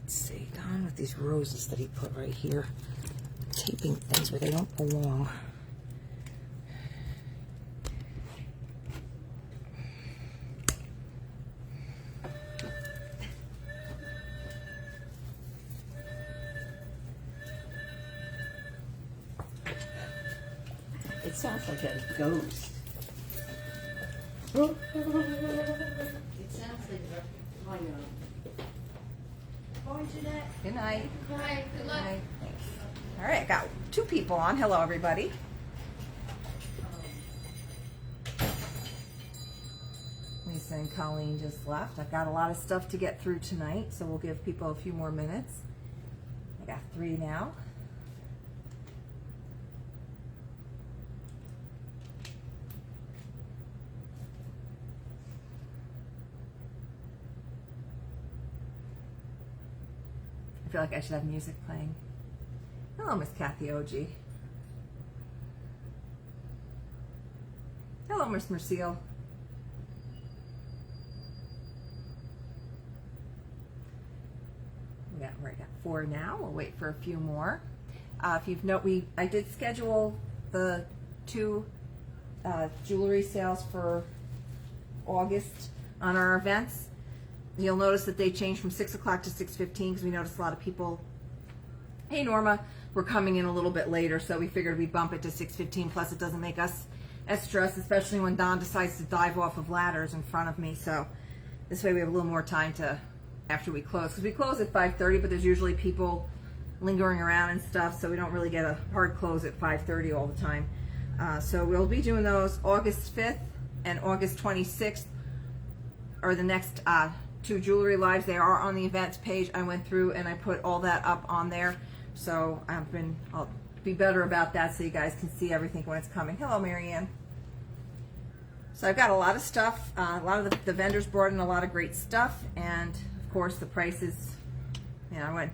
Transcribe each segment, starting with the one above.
Let's see, Don with these roses that he put right here. Taping things where they don't belong. It sounds like a ghost. It sounds like a... I know. Good night. Hi, good luck. Thanks. All right, I got 2 people on. Hello, everybody. Lisa and Colleen just left. I've got a lot of stuff to get through tonight, so we'll give people a few more minutes. I got 3 now. I feel like I should have music playing. Hello, Miss Kathy OG. Hello, Miss Mercille. We're at 4 now. We'll wait for a few more. If you've noted, I did schedule the 2 jewelry sales for August on our events. You'll notice that they changed from 6 o'clock to 6:15 because we noticed a lot of people, hey Norma, we're coming in a little bit later, so we figured we'd bump it to 6:15. Plus it doesn't make us as stressed, especially when Don decides to dive off of ladders in front of me. So this way we have a little more time to, after we close, because we close at 5:30, but there's usually people lingering around and stuff, so we don't really get a hard close at 5:30 all the time. So we'll be doing those August 5th and August 26th are the next 2 jewelry lives. They are on the events page. I went through and I put all that up on there. So I'll be better about that so you guys can see everything when it's coming. Hello, Marianne. So I've got a lot of stuff. A lot of the vendors brought in a lot of great stuff, and of course the prices. You know,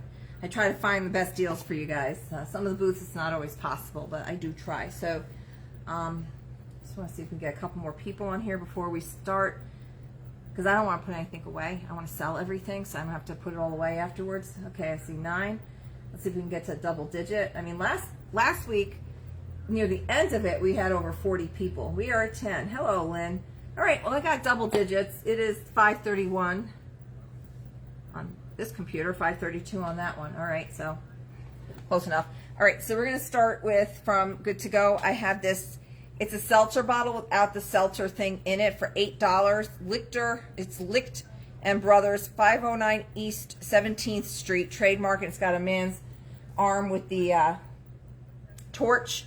I try to find the best deals for you guys. Some of the booths it's not always possible, but I do try. So just want to see if we can get a couple more people on here before we start, because I don't want to put anything away. I want to sell everything, so I don't have to put it all away afterwards. Okay, I see 9. Let's see if we can get to a double digit. I mean, last week, near the end of it, we had over 40 people. We are at 10. Hello, Lynn. All right, well, I got double digits. It is 5:31 on this computer, 5:32 on that one. All right, so close enough. All right, so we're going to start with from Good to Go. I have this. It's a seltzer bottle without the seltzer thing in it for $8. Lichter, it's Licht and Brothers, 509 East 17th Street, trademark. It's got a man's arm with the torch,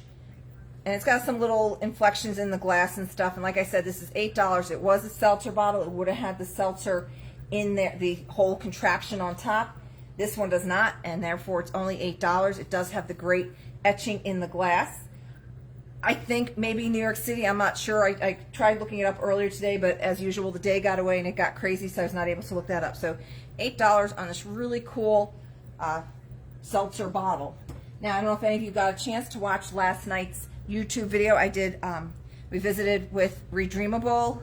and it's got some little inflections in the glass and stuff. And like I said, this is $8. It was a seltzer bottle. It would have had the seltzer in there, the whole contraption on top. This one does not, and therefore it's only $8. It does have the great etching in the glass. I think maybe New York City, I'm not sure. I tried looking it up earlier today, but as usual, the day got away and it got crazy, so I was not able to look that up. So $8 on this really cool seltzer bottle. Now, I don't know if any of you got a chance to watch last night's YouTube video. I did, we visited with Redreamable.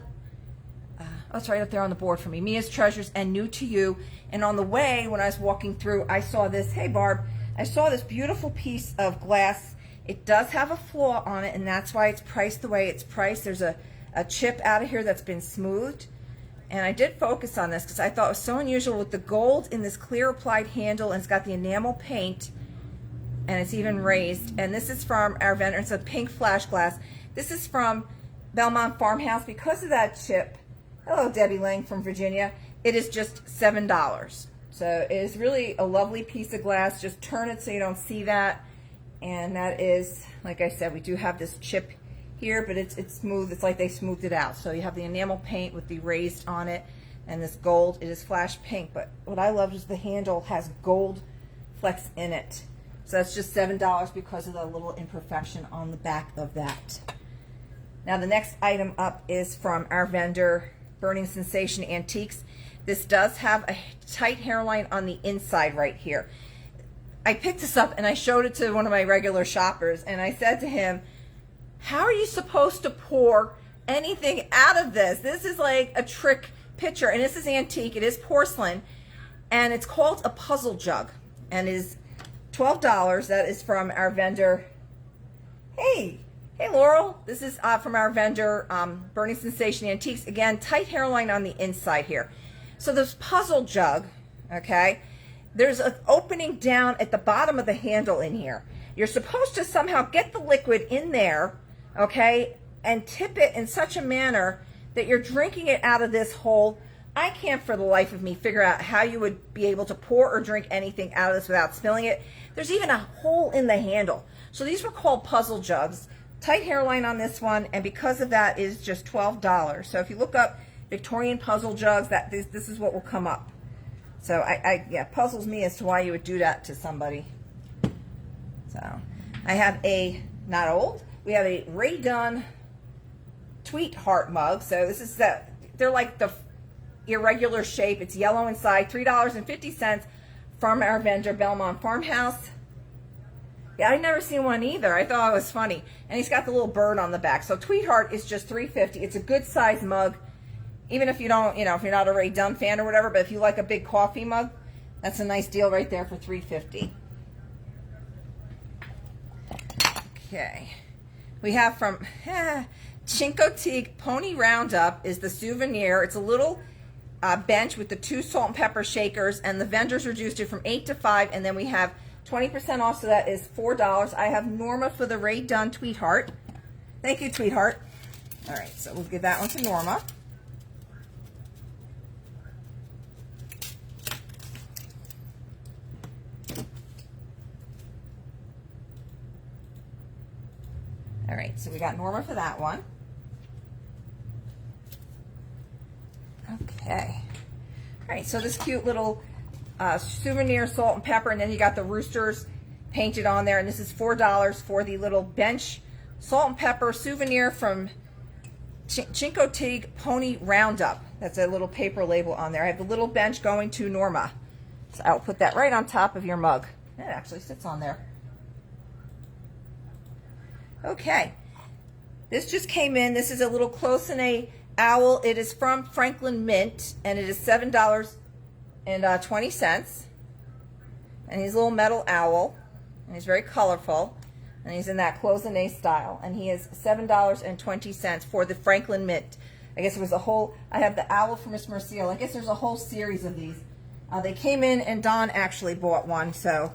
Oh, it's right up there on the board for me. Mia's Treasures and New to You. And on the way, when I was walking through, I saw this. Hey, Barb. I saw this beautiful piece of glass. It does have a flaw on it, and that's why it's priced the way it's priced. There's a chip out of here that's been smoothed. And I did focus on this because I thought it was so unusual with the gold in this clear applied handle, and it's got the enamel paint, and it's even raised. And this is from our vendor. It's a pink flash glass. This is from Belmont Farmhouse. Because of that chip, hello, Debbie Lang from Virginia, it is just $7. So it is really a lovely piece of glass. Just turn it so you don't see that. And that is, like I said, we do have this chip here, but it's smooth. It's like they smoothed it out. So you have the enamel paint with the raised on it, and this gold. It is flash pink, but what I love is the handle has gold flecks in it. So that's just $7 because of the little imperfection on the back of that. Now the next item up is from our vendor, Burning Sensation Antiques. This does have a tight hairline on the inside right here. I picked this up and I showed it to one of my regular shoppers, and I said to him, how are you supposed to pour anything out of this? This is like a trick picture, and this is antique. It is porcelain, and it's called a puzzle jug, and is $12. That is from our vendor. Hey Laurel, this is from our vendor, Burning Sensation Antiques. Again, tight hairline on the inside here. So this puzzle jug, okay, there's an opening down at the bottom of the handle in here. You're supposed to somehow get the liquid in there, okay, and tip it in such a manner that you're drinking it out of this hole. I can't for the life of me figure out how you would be able to pour or drink anything out of this without spilling it. There's even a hole in the handle. So these were called puzzle jugs. Tight hairline on this one, and because of that is just $12. So if you look up Victorian puzzle jugs, this is what will come up. So yeah, puzzles me as to why you would do that to somebody. So I have not old, we have a Ray Dunn Tweet Heart mug. So this is they're like the irregular shape. It's yellow inside, $3.50 from our vendor, Belmont Farmhouse. Yeah, I'd never seen one either. I thought it was funny. And he's got the little bird on the back. So Tweetheart is just $3.50. It's a good size mug. Even if you don't, if you're not a Ray Dunn fan or whatever, but if you like a big coffee mug, that's a nice deal right there for $3.50. Okay. We have from Cinco Tig Pony Roundup is the souvenir. It's a little bench with the 2 salt and pepper shakers, and the vendors reduced it from 8 to 5, and then we have 20% off, so that is $4. I have Norma for the Ray Dunn Tweetheart. Thank you, Tweetheart. All right, so we'll give that one to Norma. All right, so we got Norma for that one. Okay. All right, so this cute little souvenir salt and pepper, and then you got the roosters painted on there, and this is $4 for the little bench salt and pepper souvenir from Cinco Tig Pony Roundup. That's a little paper label on there. I have the little bench going to Norma, so I'll put that right on top of your mug. It actually sits on there. Okay, this just came in. This is a little close-in owl. It is from Franklin Mint, and it is $7.20. And he's a little metal owl, and he's very colorful, and he's in that close-in style, and he is $7.20 for the Franklin Mint. I guess it was a whole, I have the owl from Miss Merciel. I guess there's a whole series of these. They came in, and Don actually bought one, so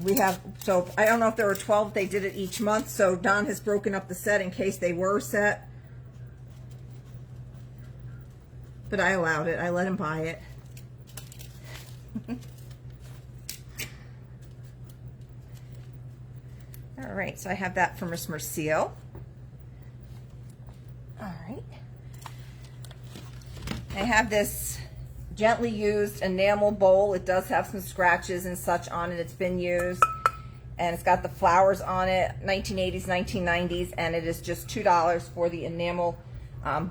we have, so I don't know if there were 12, they did it each month, so Don has broken up the set in case they were set. But I allowed it. I let him buy it. All right, so I have that from Miss Merciel. All right. I have this gently used enamel bowl. It does have some scratches and such on it. It's been used, and it's got the flowers on it, 1980s, 1990s, and it is just $2 for the enamel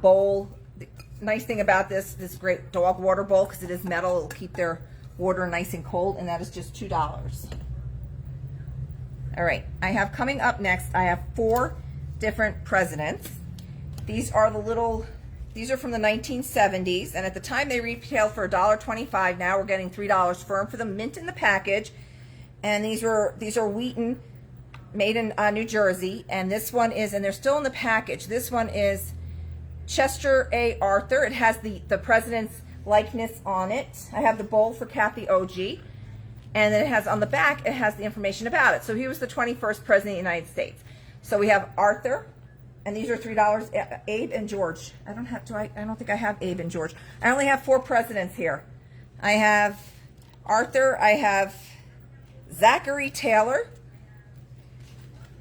bowl. The nice thing about this great dog water bowl, because it is metal, it'll keep their water nice and cold, and that is just $2. All right, I have coming up next, I have 4 different presidents. These are the little, these are from the 1970s, and at the time they retailed for $1.25. Now we're getting $3 for them, for the mint in the package. And these are Wheaton, made in New Jersey. And this one is, and they're still in the package. This one is Chester A. Arthur. It has the president's likeness on it. I have the bowl for Kathy O.G. And then it has on the back, it has the information about it. So he was the 21st president of the United States. So we have Arthur. And these are $3. Abe and George. I don't think I have Abe and George. I only have 4 presidents here. I have Arthur. I have Zachary Taylor.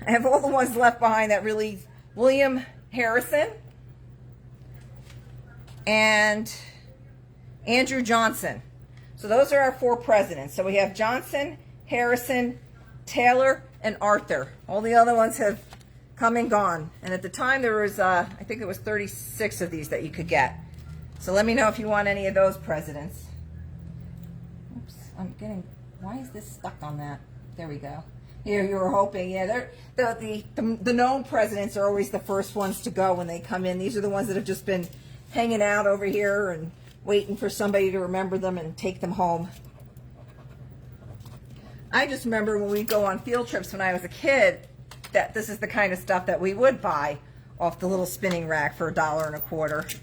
I have all the ones left behind that really, William Harrison. And Andrew Johnson. So those are our 4 presidents. So we have Johnson, Harrison, Taylor, and Arthur. All the other ones have come and gone. And at the time there was, I think it was 36 of these that you could get. So let me know if you want any of those presidents. Oops, I'm getting, why is this stuck on that? There we go. Here, you were hoping, yeah, the known presidents are always the first ones to go when they come in. These are the ones that have just been hanging out over here and waiting for somebody to remember them and take them home. I just remember when we go on field trips when I was a kid, that this is the kind of stuff that we would buy off the little spinning rack for $1.25.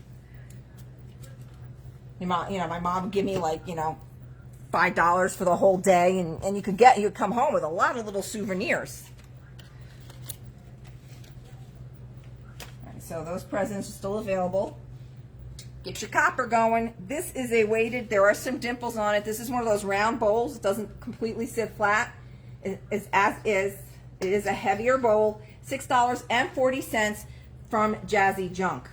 My mom would give me like, $5 for the whole day, and you'd come home with a lot of little souvenirs. And so those presents are still available. Get your copper going. This is a weighted, there are some dimples on it. This is one of those round bowls. It doesn't completely sit flat. It is a heavier bowl, $6.40 from Jazzy Junk.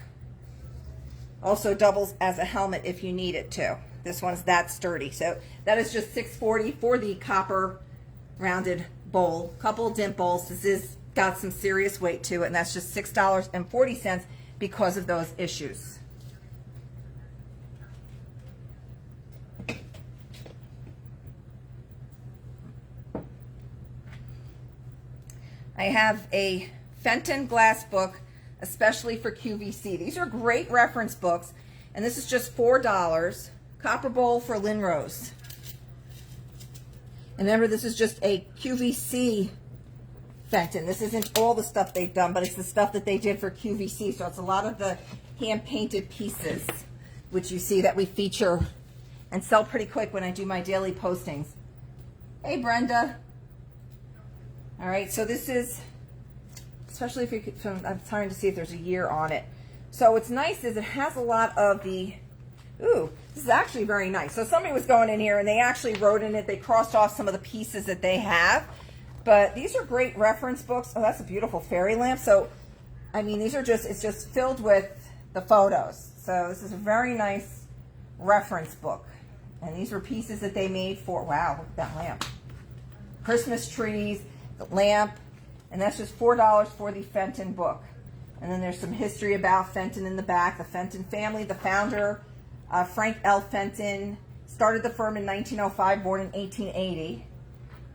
Also doubles as a helmet if you need it to. This one's that sturdy. So that is just $6.40 for the copper rounded bowl. Couple dimples. This is got some serious weight to it, and that's just $6.40 because of those issues. I have a Fenton glass book, especially for QVC. These are great reference books, and this is just $4. Copper bowl for Lynn Rose. And remember, this is just a QVC Fenton. This isn't all the stuff they've done, but it's the stuff that they did for QVC. So it's a lot of the hand-painted pieces, which you see that we feature and sell pretty quick when I do my daily postings. Hey, Brenda. All right, so this is, especially if you could, I'm trying to see if there's a year on it. So what's nice is it has a lot of the, ooh, this is actually very nice. So somebody was going in here and they actually wrote in it, they crossed off some of the pieces that they have. But these are great reference books. Oh, that's a beautiful fairy lamp. So, I mean, these are just, it's just filled with the photos. So this is a very nice reference book. And these were pieces that they made for, wow, look at that lamp. Christmas trees, the lamp, and that's just $4 for the Fenton book. And then there's some history about Fenton in the back. The Fenton family, the founder, Frank L. Fenton, started the firm in 1905, born in 1880.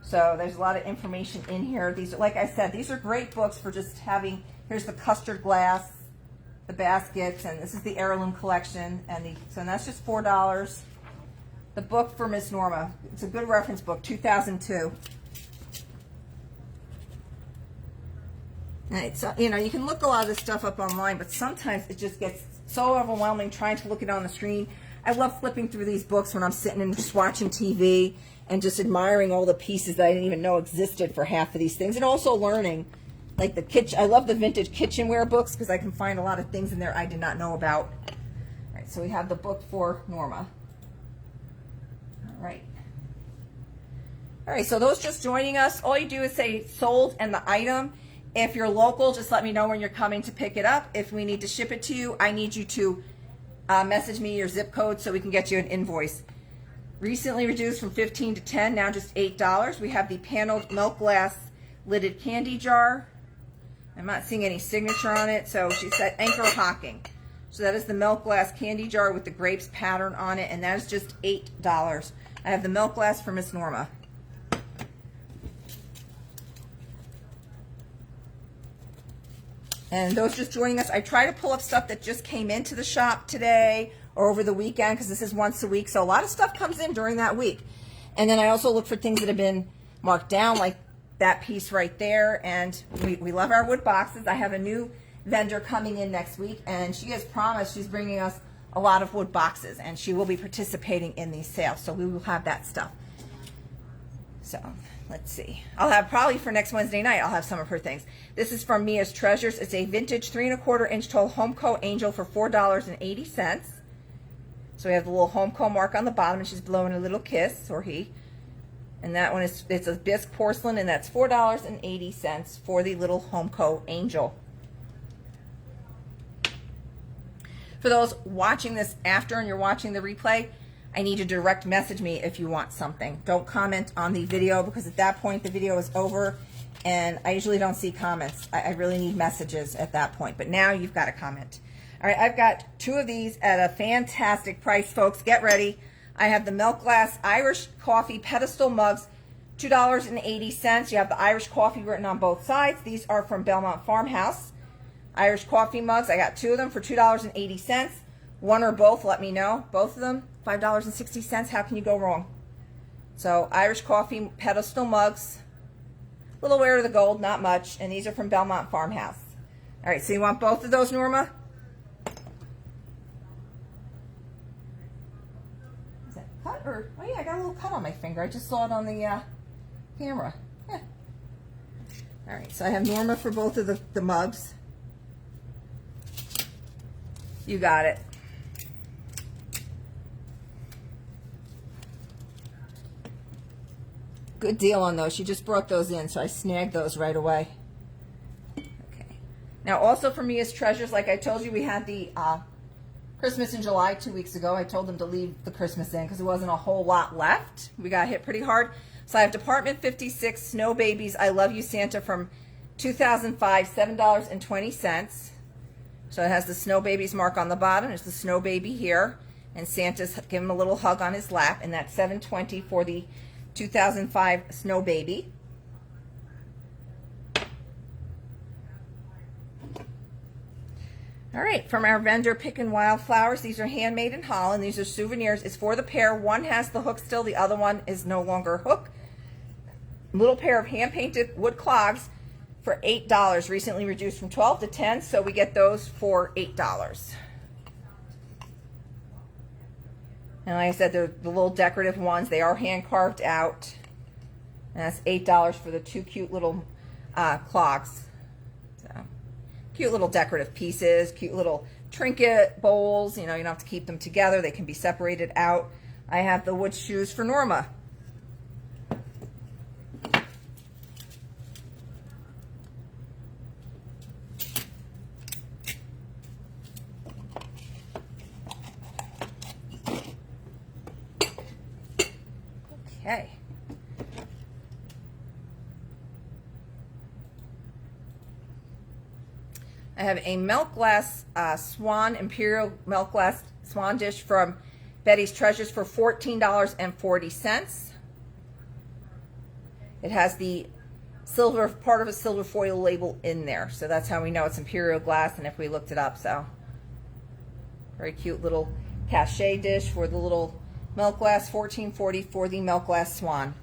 So there's a lot of information in here. These are, like I said, these are great books for just having, here's the custard glass, the baskets, and this is the heirloom collection, and that's just $4. The book for Miss Norma, it's a good reference book, 2002. Right, so, you can look a lot of this stuff up online, but sometimes it just gets so overwhelming trying to look it on the screen. I love flipping through these books when I'm sitting and just watching TV and just admiring all the pieces that I didn't even know existed for half of these things, and also learning. Like the kitchen, I love the vintage kitchenware books because I can find a lot of things in there I did not know about. All right, so we have the book for Norma. All right. All right, so those just joining us, all you do is say sold and the item. If you're local, just let me know when you're coming to pick it up. If we need to ship it to you, I need you to message me your zip code so we can get you an invoice. Recently reduced from $15 to $10, now just $8. We have the paneled milk glass lidded candy jar. I'm not seeing any signature on it, so she said Anchor Hocking. So that is the milk glass candy jar with the grapes pattern on it, and that is just $8. I have the milk glass for Miss Norma. And those just joining us, I try to pull up stuff that just came into the shop today or over the weekend, because this is once a week. So a lot of stuff comes in during that week. And then I also look for things that have been marked down, like that piece right there. And we love our wood boxes. I have a new vendor coming in next week, and she has promised she's bringing us a lot of wood boxes, and she will be participating in these sales. So we will have that stuff. So let's see. I'll have probably for next Wednesday night, I'll have some of her things. This is from Mia's Treasures. It's a vintage 3¼ inch tall Homeco angel for $4.80. So we have the little Homeco mark on the bottom, and she's blowing a little kiss, or he. And that one is, it's a bisque porcelain, and that's $4.80 for the little Homeco angel. For those watching this after and you're watching the replay, I need you to direct message me if you want something. Don't comment on the video, because at that point the video is over and I usually don't see comments. I really need messages at that point, but now you've got a comment. All right, I've got 2 of these at a fantastic price, folks. Get ready. I have the milk glass Irish coffee pedestal mugs, $2.80. You have the Irish coffee written on both sides. These are from Belmont Farmhouse. Irish coffee mugs, I got 2 of them for $2.80. one or both, let me know. Both of them, $5.60. How can you go wrong? So Irish coffee pedestal mugs, a little wear to the gold, not much, and these are from Belmont Farmhouse. All right, so you want both of those, Norma? Is that cut or? Oh yeah, I got a little cut on my finger. I just saw it on the camera. Yeah. All right, so I have Norma for both of the mugs. You got it. Good deal on those. She just brought those in, so I snagged those right away. Okay. Now, also for me as treasures, like I told you, we had the Christmas in July 2 weeks ago. I told them to leave the Christmas in because there wasn't a whole lot left. We got hit pretty hard. So I have Department 56 Snow Babies I Love You Santa from 2005, $7.20. So it has the Snow Babies mark on the bottom. There's the Snow Baby here. And Santa's giving him a little hug on his lap. And that's $7.20 for the 2005 Snow Baby. All right, from our vendor Pickin' Wildflowers, these are handmade in Holland. These are souvenirs. It's for the pair. One has the hook still, the other one is no longer a hook. Little pair of hand-painted wood clogs for $8, recently reduced from 12 to 10, so we get those for $8. And like I said, they're the little decorative ones. They are hand carved out. And that's $8 for the two cute little clogs. So, cute little decorative pieces, cute little trinket bowls. You know, you don't have to keep them together. They can be separated out. I have the wood shoes for Norma. Okay. I have a milk glass swan, imperial milk glass swan dish from Betty's Treasures for $14.40. It has the silver, part of a silver foil label in there. So that's how we know it's imperial glass, and if we looked it up, so. Very cute little cachet dish for the little milk glass, $14.40 for the milk glass swan.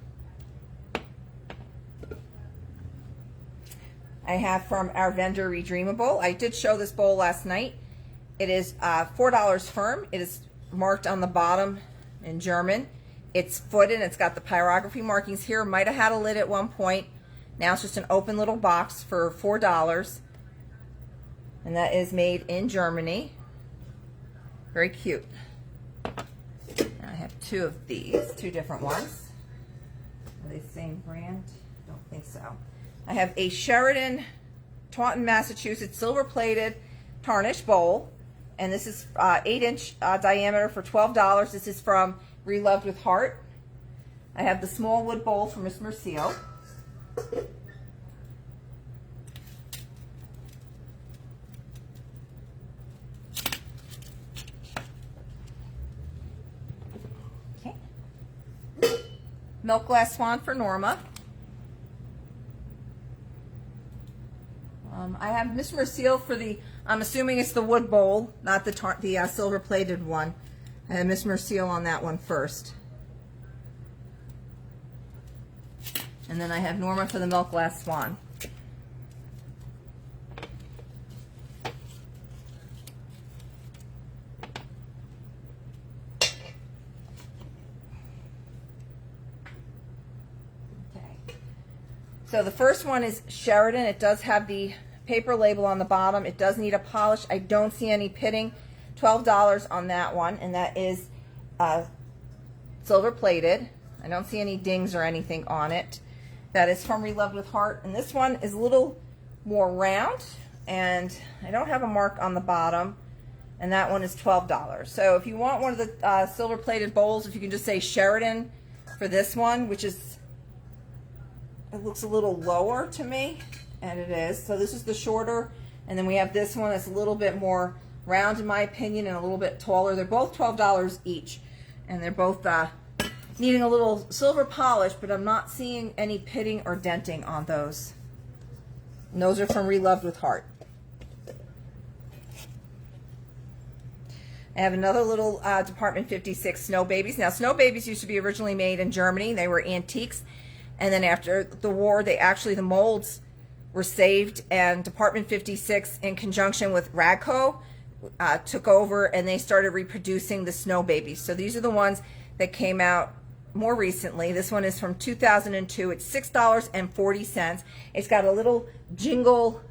I have from our vendor Redeemable. I did show this bowl last night. It is $4 firm. It is marked on the bottom in German. It's footed. It's got the pyrography markings here. Might have had a lid at one point. Now it's just an open little box for $4. And that is made in Germany. Very cute. I have two of these, two different ones. Are they the same brand? Don't think so. I have a Sheridan, Taunton, Massachusetts, silver-plated tarnished bowl. And this is 8-inch diameter for $12. This is from Reloved with Heart. I have the small wood bowl from Miss Mercio. Milk glass swan for Norma. I have Miss Mercio for the, I'm assuming it's the wood bowl, not the silver plated one. I have Miss Mercio on that one first. And then I have Norma for the milk glass swan. So the first one is Sheridan. It does have the paper label on the bottom. It does need a polish. I don't see any pitting. $12 on that one, and that is silver plated. I don't see any dings or anything on it. That is from Reloved with Heart, and this one is a little more round, and I don't have a mark on the bottom, and that one is $12. So if you want one of the silver plated bowls, if you can just say Sheridan for this one, which is, it looks a little lower to me, and it is. So this is the shorter, and then we have this one that's a little bit more round in my opinion and a little bit taller. They're both $12 each, and they're both needing a little silver polish, but I'm not seeing any pitting or denting on those. And those are from Reloved with Heart. I have another little Department 56 Snow Babies. Now, Snow Babies used to be originally made in Germany. They were antiques. And then after the war, the molds were saved. And Department 56, in conjunction with Radco, took over, and they started reproducing the Snow Babies. So these are the ones that came out more recently. This one is from 2002. It's $6.40. It's got a little jingle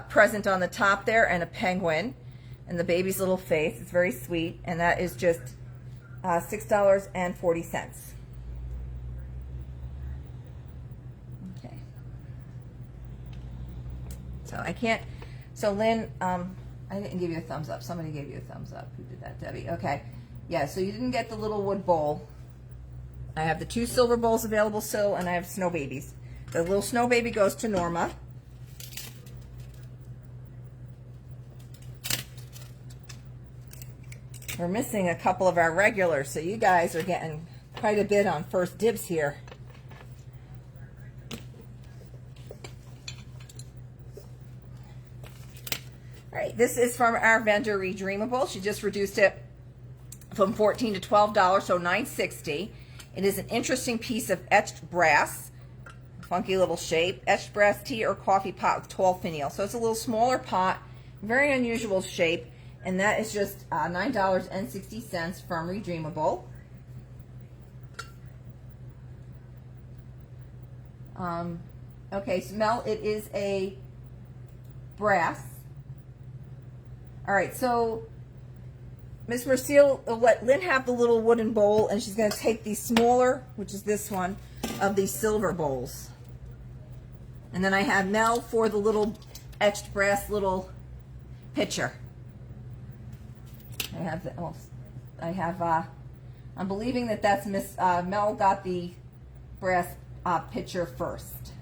present on the top there and a penguin and the baby's little face. It's very sweet, and that is just $6.40. Okay. So Lynn, I didn't give you a thumbs up. Somebody gave you a thumbs up. Who did that, Debbie? Okay. Yeah, so you didn't get the little wood bowl. I have the 2 silver bowls available still, and I have Snow Babies. The little Snow Baby goes to Norma. We're missing a couple of our regulars, so you guys are getting quite a bit on first dibs here. All right, this is from our vendor Redreamable. She just reduced it from $14 to $12, so $9.60. It is an interesting piece of etched brass, funky little shape, etched brass tea or coffee pot with tall finial. So it's a little smaller pot, very unusual shape. And that is just $9.60 from Redreamable. Okay, smell, it is a brass. All right, so Miss Mercille will let Lynn have the little wooden bowl, and she's going to take the smaller, which is this one, of these silver bowls. And then I have Mel for the little etched brass little pitcher. I'm believing that that's Miss Mel got the brass pitcher first.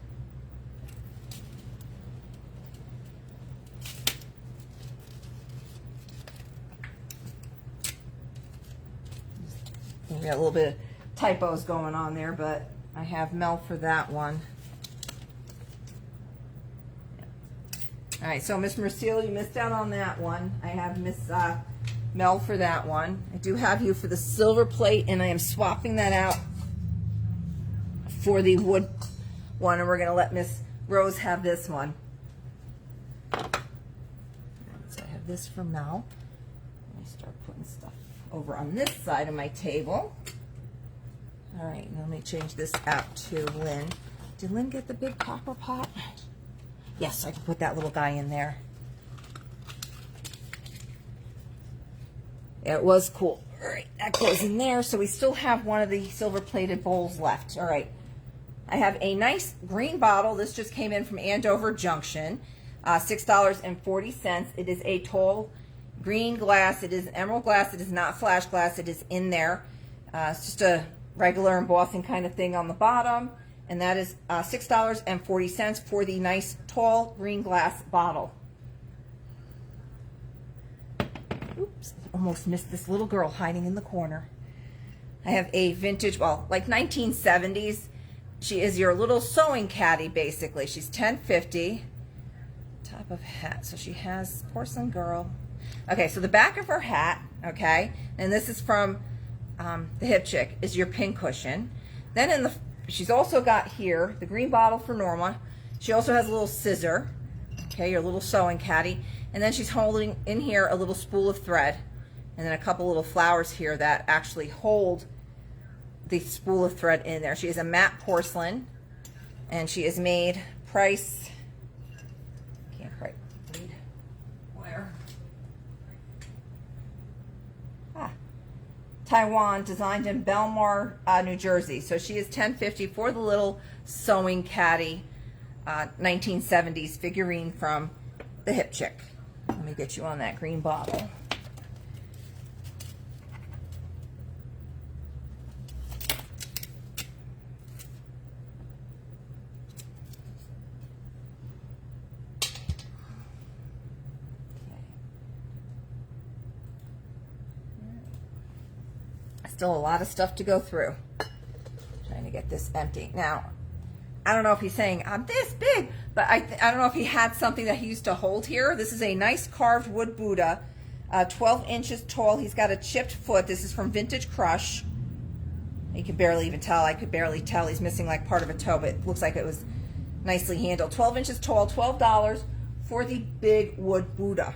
We got a little bit of typos going on there, but I have Mel for that one. All right, so Miss Mercille, you missed out on that one. I have Miss Mel for that one. I do have you for the silver plate, and I am swapping that out for the wood one, and we're going to let Miss Rose have this one. So I have this for Mel. Let me start putting stuff over on this side of my table. All right, now let me change this out to Lynn. Did Lynn get the big copper pot? Yes, I can put that little guy in there. It was cool. All right, that goes in there. So we still have one of the silver-plated bowls left. All right. I have a nice green bottle. This just came in from Andover Junction. $6.40. It is a tall green glass. It is emerald glass. It is not flash glass. It is in there. It's just a regular embossing kind of thing on the bottom. And that is $6.40 for the nice tall green glass bottle. Oops, almost missed this little girl hiding in the corner. I have a vintage, well, like 1970s. She is your little sewing caddy, basically. She's $10.50. Top of hat. So she has porcelain girl. Okay, so the back of her hat, okay, and this is from the Hip Chick, is your pin cushion. Then in the, she's also got here the green bottle for Norma. She also has a little scissor, okay, your little sewing caddy. And then she's holding in here a little spool of thread, and then a couple little flowers here that actually hold the spool of thread in there. She is a matte porcelain, and she is made, price, can't quite read where. Taiwan, designed in Belmar, New Jersey. So she is $10.50 for the little sewing caddy, 1970s figurine from the Hip Chick. Let me get you on that green bottle. Still a lot of stuff to go through. Trying to get this empty. Now, I don't know if he's saying, I'm this big, but I don't know if he had something that he used to hold here. This is a nice carved wood Buddha, 12 inches tall. He's got a chipped foot. This is from Vintage Crush. You can barely even tell. I could barely tell. He's missing like part of a toe, but it looks like it was nicely handled. 12 inches tall, $12 for the big wood Buddha.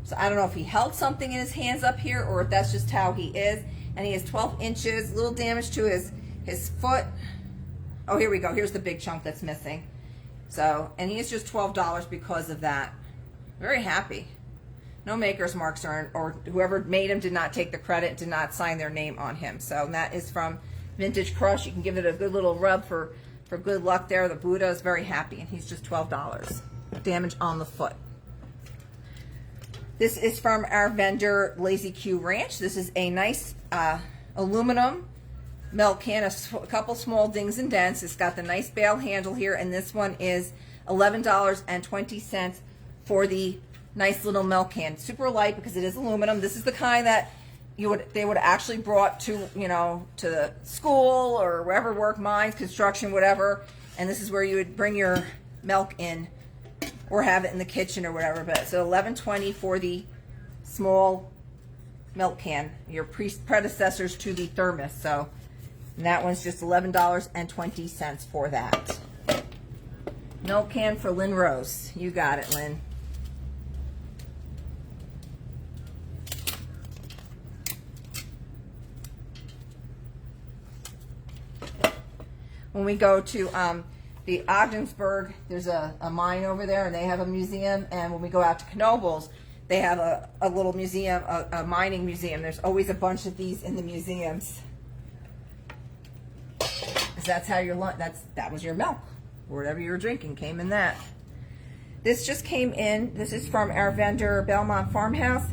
So I don't know if he held something in his hands up here or if that's just how he is. And he has 12 inches, little damage to his foot. Oh, here we go. Here's the big chunk that's missing. So, and he is just $12 because of that. Very happy. No maker's marks or whoever made him did not take the credit, did not sign their name on him. So that is from Vintage Crush. You can give it a good little rub for good luck there. The Buddha is very happy, and he's just $12. Damage on the foot. This is from our vendor, Lazy Q Ranch. This is a nice aluminum milk can, a couple small dings and dents. It's got the nice bail handle here, and this one is $11.20 for the nice little milk can. Super light because it is aluminum. This is the kind that they would actually brought to, you know, to the school or wherever work, mines, construction, whatever. And this is where you would bring your milk in or have it in the kitchen or whatever. But so $11.20 for the small milk can, your predecessors to the thermos. So that one's just $11.20 for that. Milk can for Lynn Rose. You got it, Lynn. When we go to the Ogdensburg, there's a mine over there, and they have a museum. And when we go out to Knoebels, they have a little museum, a mining museum. There's always a bunch of these in the museums. Because that's how your lunch, that was your milk. Whatever you were drinking came in that. This just came in. This is from our vendor, Belmont Farmhouse.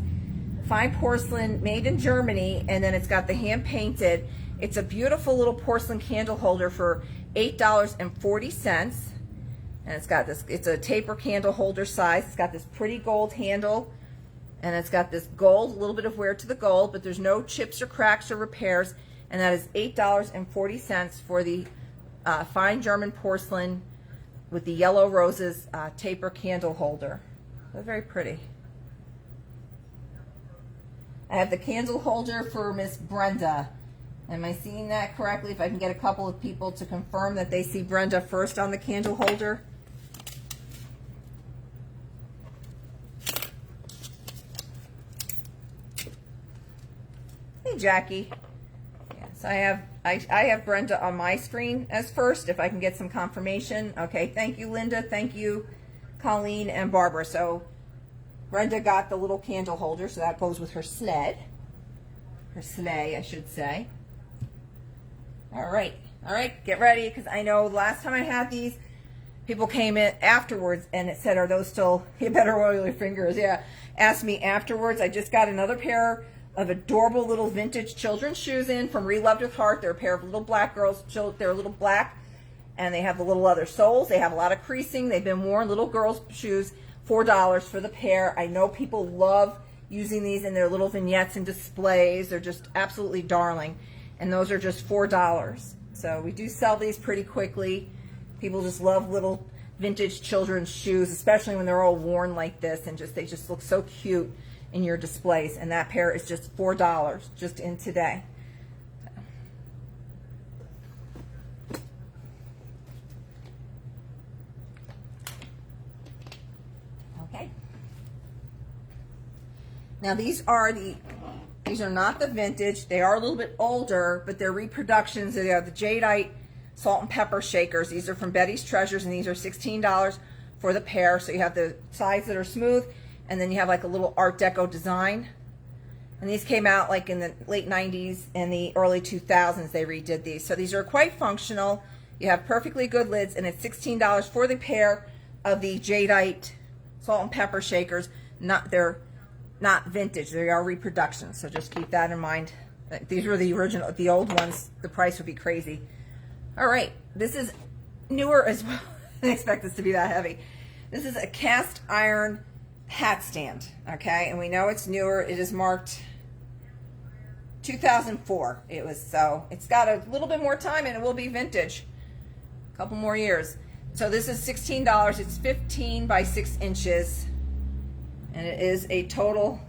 Fine porcelain, made in Germany, and then it's got the hand-painted. It's a beautiful little porcelain candle holder for $8.40. And it's got this, it's a taper candle holder size. It's got this pretty gold handle. And it's got this gold, a little bit of wear to the gold, but there's no chips or cracks or repairs. And that is $8.40 for the fine German porcelain with the yellow roses taper candle holder. They're very pretty. I have the candle holder for Miss Brenda. Am I seeing that correctly? If I can get a couple of people to confirm that they see Brenda first on the candle holder. Hey, Jackie. Yes, I have Brenda on my screen as first, if I can get some confirmation. Okay, thank you, Linda. Thank you, Colleen and Barbara. So Brenda got the little candle holder, so that goes with her sled. Her sleigh, I should say. All right, get ready, because I know last time I had these, people came in afterwards and it said, are those still, you better oil your fingers, yeah. Asked me afterwards. I just got another pair of adorable little vintage children's shoes in from Reloved with Heart. They're a pair of little black girls, they're a little black, and they have the little leather soles. They have a lot of creasing. They've been worn, little girls' shoes, $4 for the pair. I know people love using these in their little vignettes and displays. They're just absolutely darling. And those are just $4. So we do sell these pretty quickly. People just love little vintage children's shoes, especially when they're all worn like this, and they just look so cute in your displays. And that pair is just $4 just in today. Okay. Now these are not the vintage. They are a little bit older, but they're reproductions. They are the jadeite salt and pepper shakers. These are from Betty's Treasures, and these are $16 for the pair. So you have the sides that are smooth, and then you have like a little Art Deco design. And these came out like in the late 90s and the early 2000s. They redid these. So these are quite functional. You have perfectly good lids, and it's $16 for the pair of the jadeite salt and pepper shakers. They're not vintage, they are reproductions, so just keep that in mind. These were the original, the old ones, the price would be crazy. All right, this is newer as well. I didn't expect this to be that heavy. This is a cast iron hat stand, okay, and we know it's newer. It is marked 2004. So it's got a little bit more time, and it will be vintage. A couple more years. So this is $16. It's 15 by 6 inches. And it is a total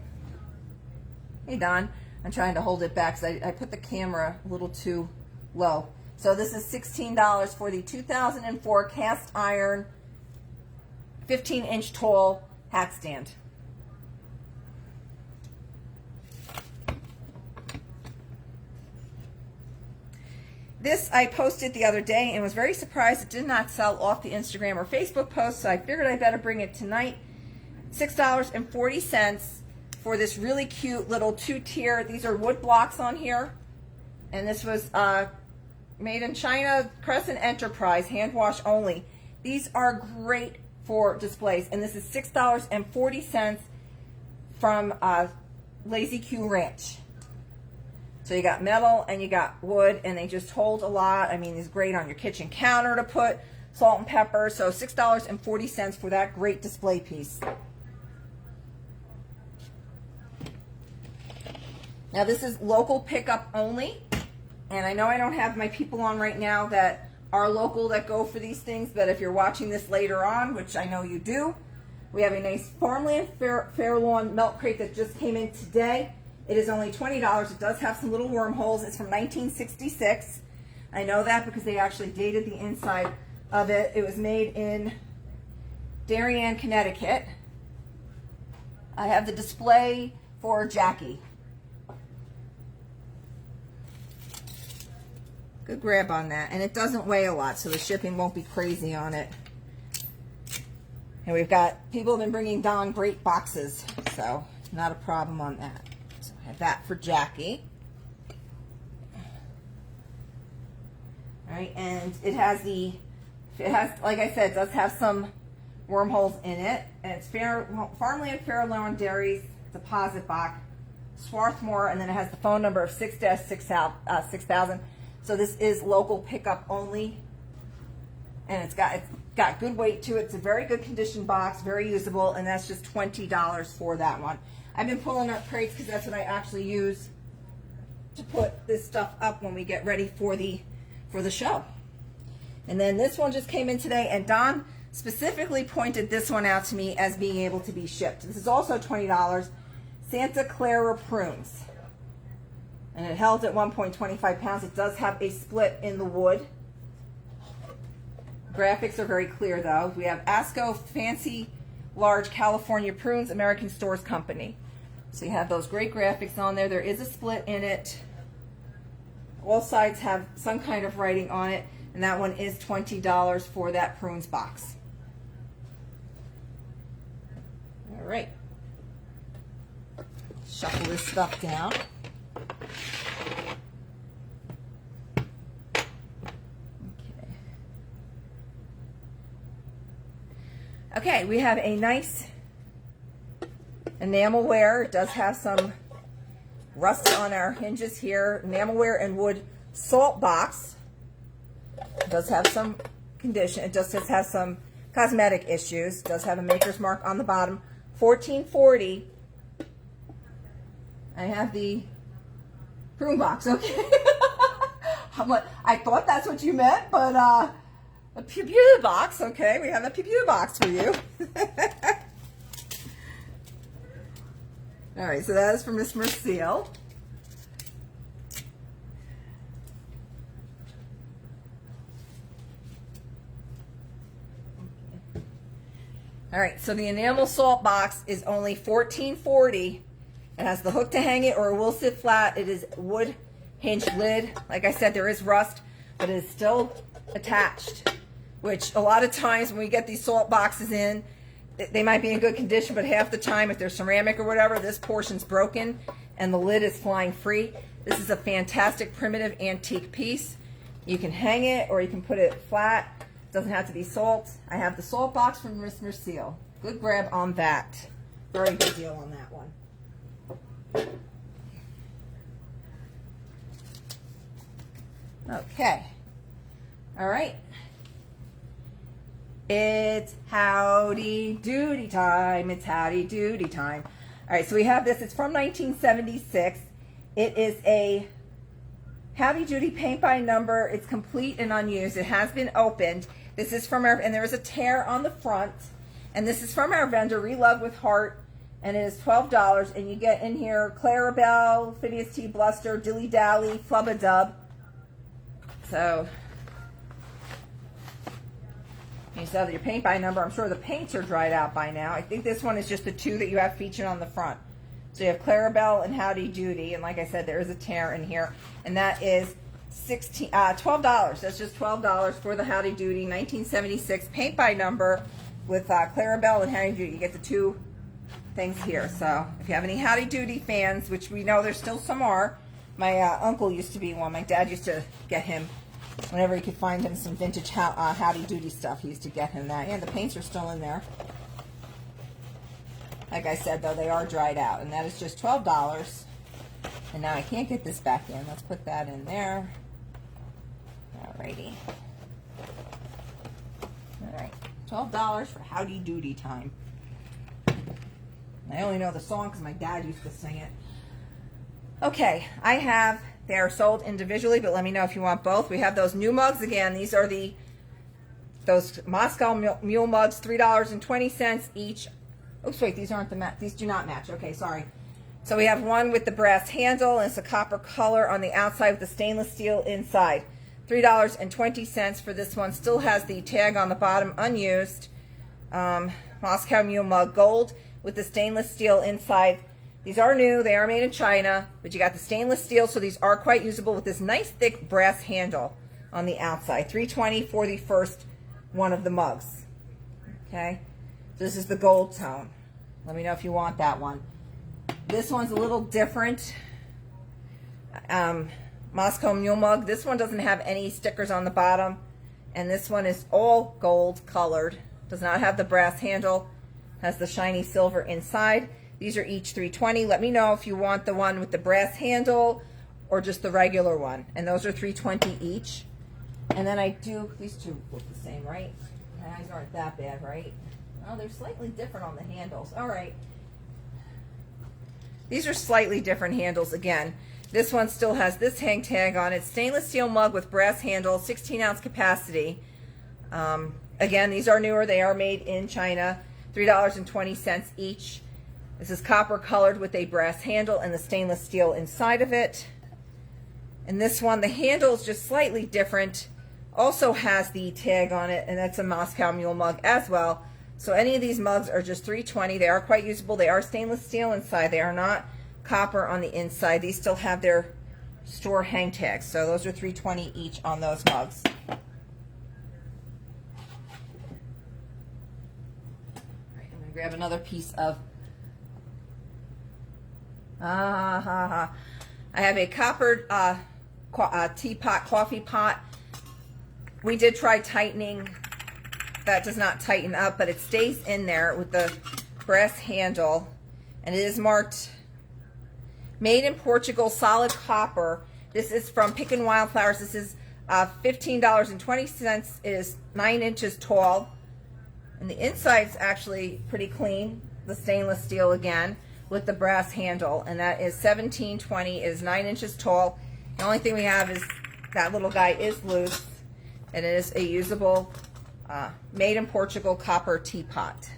Hey Don, I'm trying to hold it back because I put the camera a little too low. So this is $16 for the 2004 cast iron 15-inch tall hat stand. This I posted the other day and was very surprised it did not sell off the Instagram or Facebook post, so I figured I better bring it tonight. $6.40 for this really cute little 2-tier. These are wood blocks on here, and this was made in China, Crescent Enterprise, hand wash only. These are great for displays, and this is $6.40 from Lazy Q Ranch. So you got metal and you got wood, and they just hold a lot. I mean, it's great on your kitchen counter to put salt and pepper. So $6.40 for that great display piece. Now this is local pickup only, and I know I don't have my people on right now that are local that go for these things, but if you're watching this later on, which I know you do, we have a nice Farmland Fair Lawn milk crate that just came in today. It is only $20. It does have some little wormholes. It's from 1966. I know that because they actually dated the inside of it. It was made in Darien, Connecticut. I have the display for Jackie. Good grab on that. And it doesn't weigh a lot, so the shipping won't be crazy on it. And we've got, people have been bringing Don great boxes, so not a problem on that. So I have that for Jackie. All right, and it has, like I said, it does have some wormholes in it. And it's Farmland Fair Lawn Dairies deposit box, Swarthmore, and then it has the phone number of 6-6000. So this is local pickup only, and it's got good weight to it. It's a very good condition box, very usable, and that's just $20 for that one. I've been pulling up crates because that's what I actually use to put this stuff up when we get ready for the show. And then this one just came in today, and Don specifically pointed this one out to me as being able to be shipped. This is also $20, Santa Clara prunes. And it held at 1.25 pounds. It does have a split in the wood. Graphics are very clear though. We have ASCO Fancy Large California Prunes, American Stores Company. So you have those great graphics on there. There is a split in it. All sides have some kind of writing on it. And that one is $20 for that prunes box. All right. Shuffle this stuff down. Okay, we have a nice enamelware. It does have some rust on our hinges here. Enamelware and wood salt box. It does have some condition. It just has some cosmetic issues. It does have a maker's mark on the bottom. $14.40. I have the prune box. Okay. I'm like, I thought that's what you meant, but a pewter box, okay, we have a pewter box for you. All right, so that is from Miss Mercille. All right, so the enamel salt box is only $14.40. It has the hook to hang it, or it will sit flat. It is wood hinged lid. Like I said, there is rust, but it is still attached. Which a lot of times when we get these salt boxes in, they might be in good condition, but half the time if they're ceramic or whatever, this portion's broken and the lid is flying free. This is a fantastic primitive antique piece. You can hang it or you can put it flat. It doesn't have to be salt. I have the salt box from Miss Mercille. Good grab on that. Very good deal on that one. Okay. All right. It's howdy doody time. It's howdy doody time. All right, so we have this. It's from 1976. It is a howdy doody paint by number. It's complete and unused. It has been opened. This is from our, and there is a tear on the front. And this is from our vendor, Relove with Heart. and it is $12. And you get in here Clarabelle, Phineas T. Bluster, Dilly Dally, Flubba Dub. So you still have your paint by number. I'm sure the paints are dried out by now. I think this one is just the two that you have featured on the front. So you have Clarabelle and Howdy Doody, and like I said, there is a tear in here, and that is $12. That's just $12 for the Howdy Doody 1976 paint by number with Clarabelle and Howdy Doody. You get the two things here. So if you have any Howdy Doody fans, which we know there still some are, my uncle used to be one. My dad used to get him whenever he could find him some vintage Howdy Doody stuff. He used to get him that. Yeah, the paints are still in there. Like I said, though, they are dried out, and that is just $12. And now I can't get this back in. Let's put that in there. Alrighty. Alright, $12 for Howdy Doody time. I only know the song because my dad used to sing it. Okay, they are sold individually, but let me know if you want both. We have those new mugs again. These are those Moscow Mule mugs, $3.20 each. Oops, wait, these aren't these do not match. Okay, sorry. So we have one with the brass handle, and it's a copper color on the outside with the stainless steel inside. $3.20 for this one. Still has the tag on the bottom, unused. Moscow Mule mug, gold with the stainless steel inside. These are new. They are made in China, but you got the stainless steel, so these are quite usable with this nice thick brass handle on the outside. $3.20 for the first one of the mugs. Okay, this is the gold tone. Let me know if you want that one. This one's a little different. Moscow Mule mug. This one doesn't have any stickers on the bottom, and this one is all gold colored. Does not have the brass handle. Has the shiny silver inside. These are each $3.20. Let me know if you want the one with the brass handle or just the regular one. And those are $3.20 each. And then these two look the same, right? My eyes aren't that bad, right? Oh, they're slightly different on the handles. All right. These are slightly different handles again. This one still has this hang tag on it. Stainless steel mug with brass handle, 16-ounce capacity. Again, these are newer. They are made in China. $3.20 each. This is copper colored with a brass handle and the stainless steel inside of it. And this one, the handle is just slightly different. Also has the tag on it, and that's a Moscow Mule mug as well. So any of these mugs are just $3.20. They are quite usable. They are stainless steel inside. They are not copper on the inside. These still have their store hang tags. So those are $3.20 each on those mugs. All right, I'm going to grab another piece of I have a coppered teapot, coffee pot. We did try tightening. That does not tighten up, but it stays in there with the brass handle. And it is marked made in Portugal, solid copper. This is from Pickin' Wildflowers. This is $15.20. It is 9 inches tall. And the inside's actually pretty clean. The stainless steel again, with the brass handle, and that is $17.20. It is 9 inches tall. The only thing we have is that little guy is loose, and it is a usable made in Portugal copper teapot.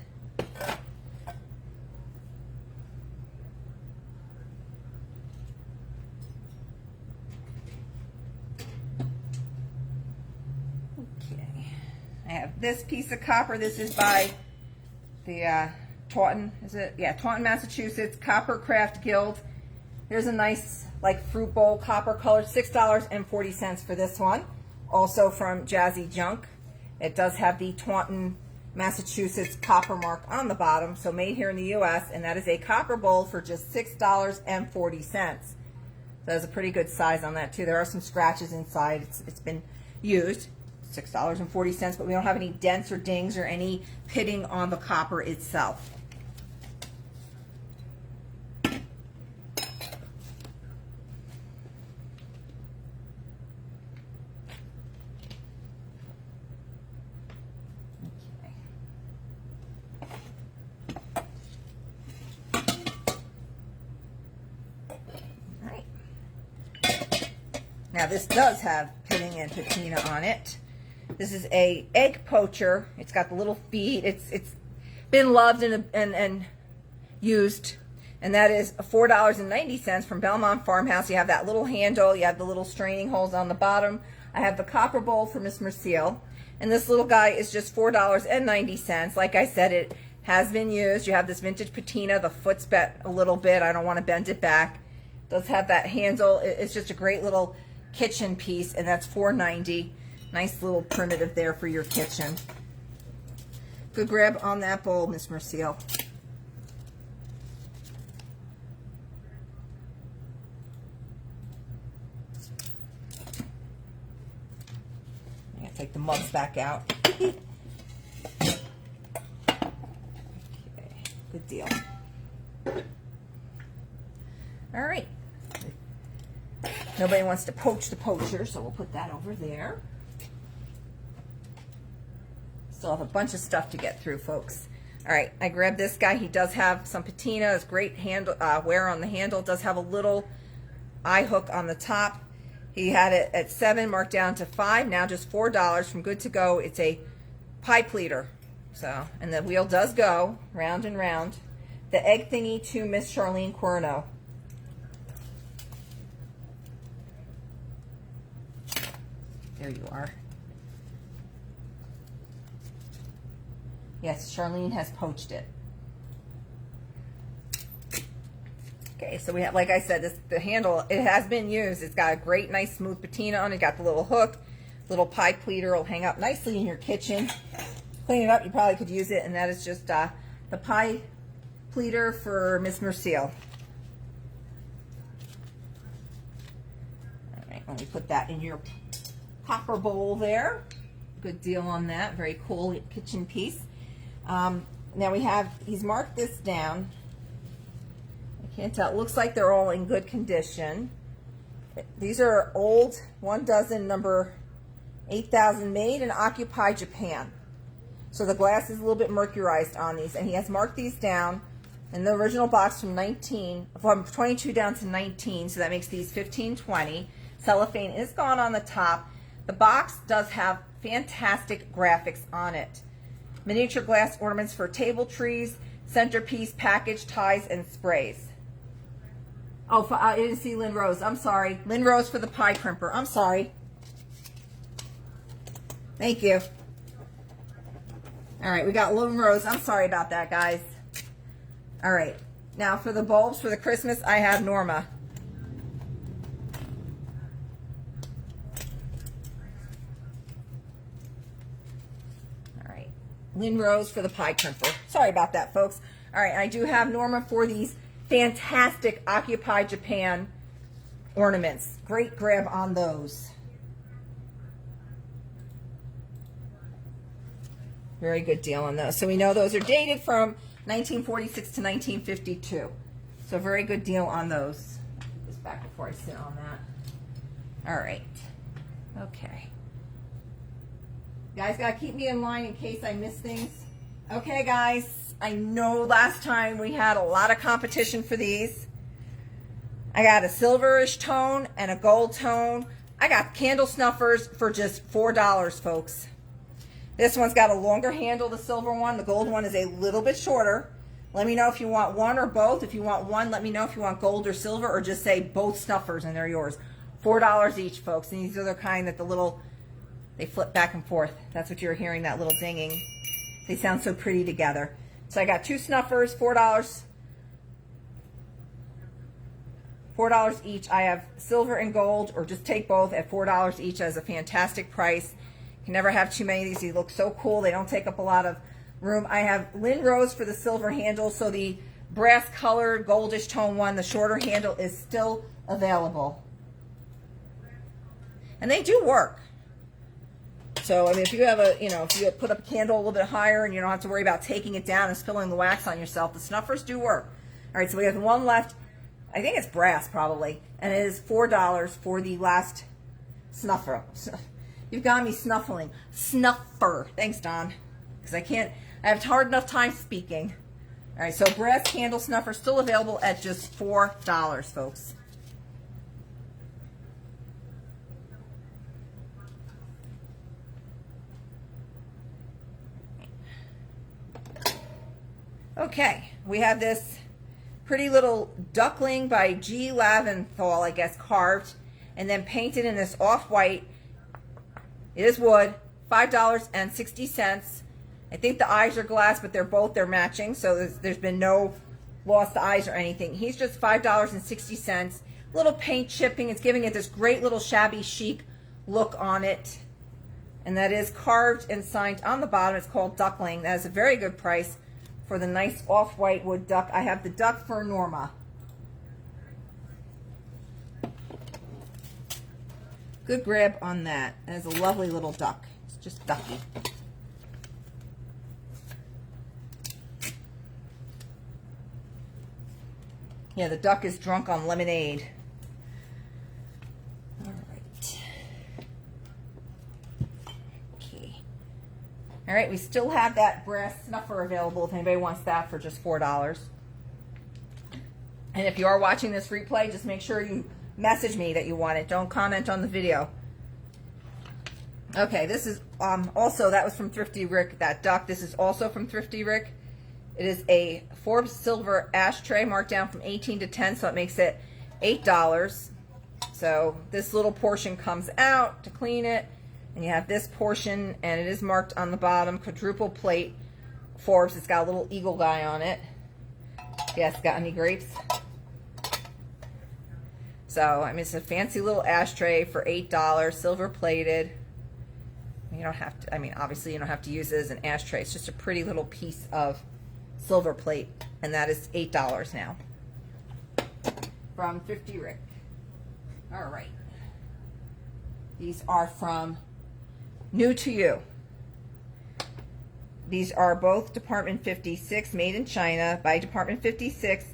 Okay, I have this piece of copper. This is by the Taunton, is it? Yeah, Taunton, Massachusetts, Copper Craft Guild. There's a nice, like, fruit bowl, copper colored, $6.40 for this one. Also from Jazzy Junk. It does have the Taunton, Massachusetts copper mark on the bottom, so made here in the U.S., and that is a copper bowl for just $6.40. So that's a pretty good size on that, too. There are some scratches inside. It's been used. $6.40, but we don't have any dents or dings or any pitting on the copper itself. Now this does have pitting and patina on it. This is a egg poacher. It's got the little feet. It's been loved and used, and that is $4.90 from Belmont Farmhouse. You have that little handle, you have the little straining holes on the bottom. I have the copper bowl for Miss Mercille, and this little guy is just $4.90. Like I said, it has been used. You have this vintage patina. The foot's bent a little bit. I don't want to bend it back. It does have that handle. It's just a great little kitchen piece, and that's $4.90. Nice little primitive there for your kitchen. Good grab on that bowl, Miss Mercille. I'm gonna take the mugs back out. Okay, good deal. All right. Nobody wants to poach the poacher, so we'll put that over there. Still have a bunch of stuff to get through, folks. All right, I grabbed this guy. He does have some patina. It's great handle wear on the handle. Does have a little eye hook on the top. He had it at $7, marked down to $5. Now just $4 from Good to Go. It's a pie pleater. So, and the wheel does go round and round. The egg thingy to Miss Charlene Corno. There you are. Yes, Charlene has poached it. Okay, so we have, like I said, the handle, it has been used. It's got a great, nice, smooth patina on it. Got the little hook, little pie pleater will hang up nicely in your kitchen. Clean it up, you probably could use it, and that is just the pie pleater for Miss Mercille. All right, let me put that in your copper bowl there. Good deal on that. Very cool kitchen piece. Now we have, he's marked this down. I can't tell. It looks like they're all in good condition. These are old, 1 dozen, number 8,000, made in Occupy Japan. So the glass is a little bit mercurized on these, and he has marked these down in the original box from 22 down to 19, so that makes these 15, 20. Cellophane is gone on the top. The box does have fantastic graphics on it. Miniature glass ornaments for table trees, centerpiece, package, ties, and sprays. Oh, I didn't see Lynn Rose. I'm sorry. Lynn Rose for the pie crimper. I'm sorry. Thank you. All right, we got Lynn Rose. I'm sorry about that, guys. All right. Now for the bulbs for the Christmas, I have Norma. Lynn Rose for the pie crimper. Sorry about that, folks. All right, I do have Norma for these fantastic Occupy Japan ornaments. Great grab on those. Very good deal on those. So we know those are dated from 1946 to 1952. So very good deal on those. Put this back before I sit on that. All right. Okay. You guys got to keep me in line in case I miss things. Okay, guys. I know last time we had a lot of competition for these. I got a silverish tone and a gold tone. I got candle snuffers for just $4, folks. This one's got a longer handle, the silver one. The gold one is a little bit shorter. Let me know if you want one or both. If you want one, let me know if you want gold or silver, or just say both snuffers and they're yours. $4 each, folks. And these are the kind that the little... they flip back and forth. That's what you're hearing, that little dinging. They sound so pretty together. So I got 2 snuffers, $4. $4 each. I have silver and gold, or just take both at $4 each. As a fantastic price. You can never have too many of these. They look so cool. They don't take up a lot of room. I have Lynn Rose for the silver handle. So the brass colored goldish tone one, the shorter handle, is still available. And they do work. So, I mean, if you have a, if you put up a candle a little bit higher and you don't have to worry about taking it down and spilling the wax on yourself, the snuffers do work. All right, so we have one left. I think it's brass probably, and it is $4 for the last snuffer. You've got me snuffling. Snuffer. Thanks, Don, because I have hard enough time speaking. All right, so brass candle snuffer still available at just $4, folks. Okay, we have this Pretty little duckling by G. Laventhal, I guess, carved and then painted in this off-white. It is wood, $5.60. I think the eyes are glass, but they're matching, so there's been no lost eyes or anything. He's just $5.60. Little paint chipping. It's giving it this great little shabby chic look on it. And that is carved and signed on the bottom. It's called Duckling. That is a very good price for the nice off-white wood duck. I have the duck for Norma. Good grab on that. That is a lovely little duck. It's just ducky. Yeah, the duck is drunk on lemonade. All right. Okay. All right, we still have that brass snuffer available if anybody wants that for just $4. And if you are watching this replay, just make sure you message me that you want it. Don't comment on the video. Okay, this is also, that was from Thrifty Rick, that duck. This is also from Thrifty Rick. It is a Forbes silver ashtray marked down from 18 to 10, so it makes it $8. So this little portion comes out to clean it, and you have this portion, and it is marked on the bottom, quadruple plate Forbes. It's got a little eagle guy on it. Yes, got any grapes? So, I mean, it's a fancy little ashtray for $8, silver plated. You don't have to, I mean, obviously you don't have to use it as an ashtray. It's just a pretty little piece of silver plate, and that is $8 now from Thrifty Rick. All right, these are from New to You. These are both Department 56, made in China by Department 56.